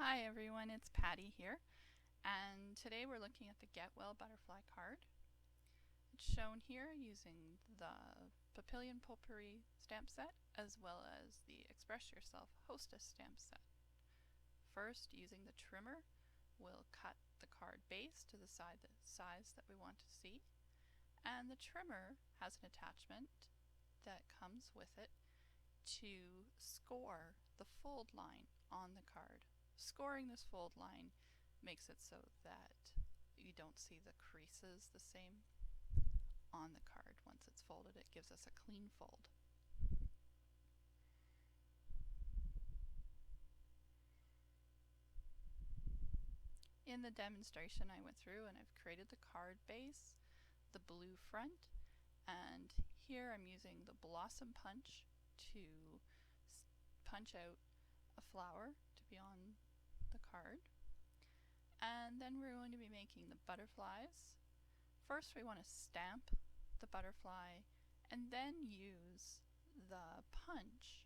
Hi everyone, it's Patty here, and today we're looking at the Get Well Butterfly card. It's shown here using the Papillion Potpourri stamp set as well as the Express Yourself Hostess stamp set. First, using the trimmer, we'll cut the card base to the size that we want to see, and the trimmer has an attachment that comes with it to score the fold line on the card. Scoring this fold line makes it so that you don't see the creases the same on the card. Once it's folded, it gives us a clean fold. In the demonstration I went through and I've created the card base, the blue front, and here I'm using the Blossom Punch to punch out a flower to be on the card. And then we're going to be making the butterflies. First we want to stamp the butterfly and then use the punch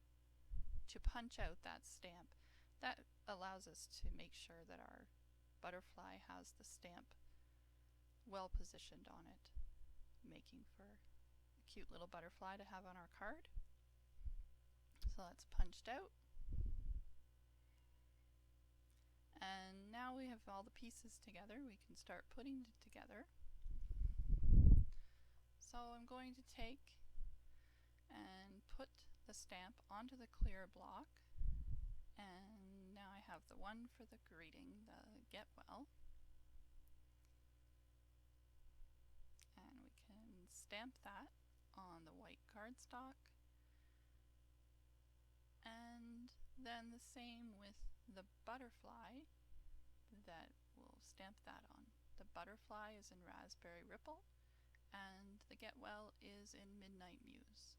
to punch out that stamp. That allows us to make sure that our butterfly has the stamp well positioned on it, making for a cute little butterfly to have on our card. So that's punched out. And now we have all the pieces together, we can start putting it together. So I'm going to take and put the stamp onto the clear block, and now I have the one for the greeting, the Get Well. And we can stamp that on the white cardstock. And then the same with the butterfly, that we'll stamp that on. The butterfly is in Raspberry Ripple, and the Get Well is in Midnight Muse.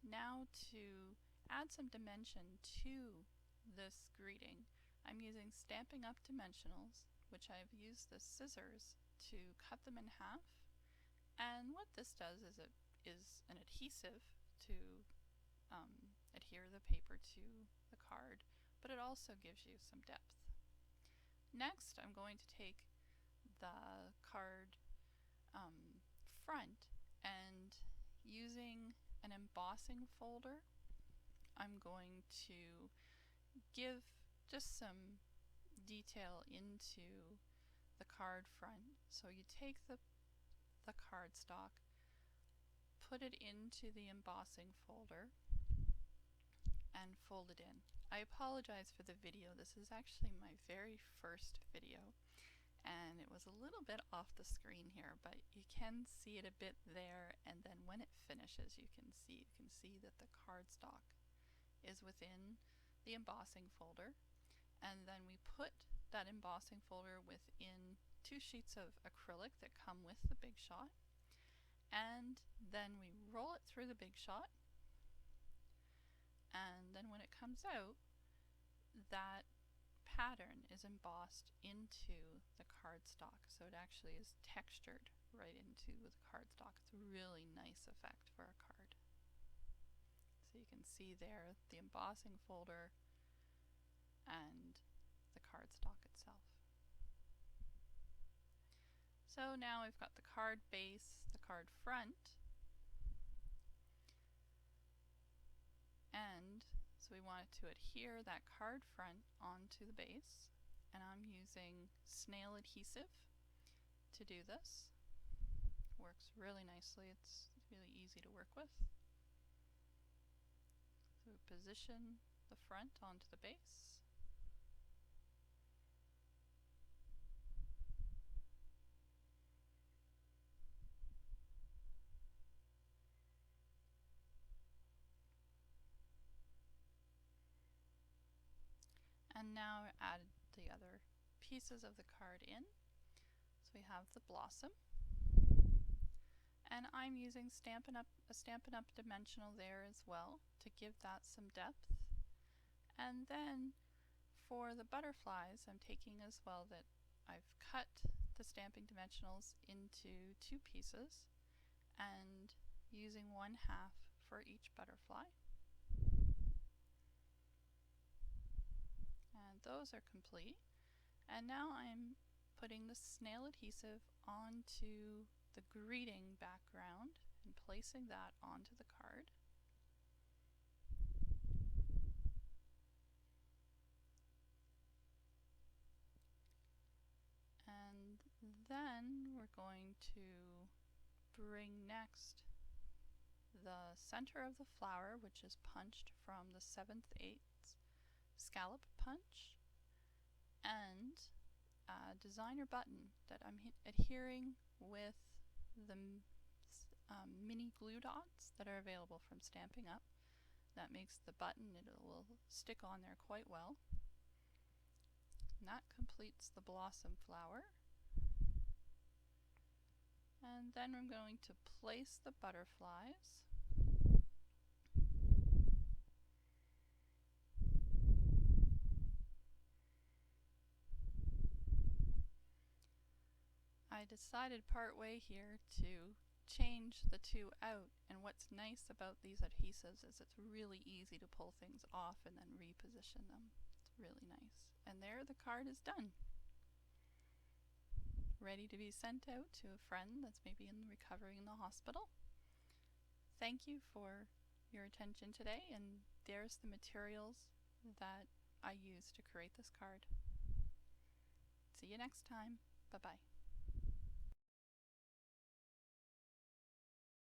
Now to add some dimension to this greeting, I'm using Stampin' Up! Dimensionals, which I've used the scissors to cut them in half. And what this does is it is an adhesive to adhere the paper to the card, but it also gives you some depth. Next, I'm going to take the card front, and using an embossing folder, I'm going to give just some detail into the card front. So you take the cardstock, put it into the embossing folder, and fold it in. I apologize for the video. This is actually my very first video, and it was a little bit off the screen here, but you can see it a bit there, and then when it finishes you can see that the cardstock is within the embossing folder, and then we put that embossing folder within 2 sheets of acrylic that come with the Big Shot, and then we roll it through the Big Shot, and then when it comes out, that pattern is embossed into the cardstock, so it actually is textured right into the cardstock. It's a really nice effect for a card. So you can see there the embossing folder and the cardstock itself. So now we've got the card base, the card front, and so we want to adhere that card front onto the base, and I'm using snail adhesive to do this. Works really nicely, it's really easy to work with. So we position the front onto the base. And now add the other pieces of the card in. So we have the blossom, and I'm using a Stampin' Up! Dimensional there as well to give that some depth. And then for the butterflies, I'm taking as well that I've cut the stamping dimensionals into 2 pieces and using 1/2 for each butterfly. And those are complete. And now I'm putting the snail adhesive onto the greeting background and placing that onto the card. And then we're going to bring next the center of the flower, which is punched from the 7/8 scallop punch, and a designer button that I'm adhering with the mini glue dots that are available from Stampin' Up. That makes the button, it will stick on there quite well. And that completes the blossom flower. And then I'm going to place the butterflies. I decided partway here to change the 2 out, and what's nice about these adhesives is it's really easy to pull things off and then reposition them. It's really nice. And there the card is done. Ready to be sent out to a friend that's maybe recovering in the hospital. Thank you for your attention today, and there's the materials that I used to create this card. See you next time. Bye-bye.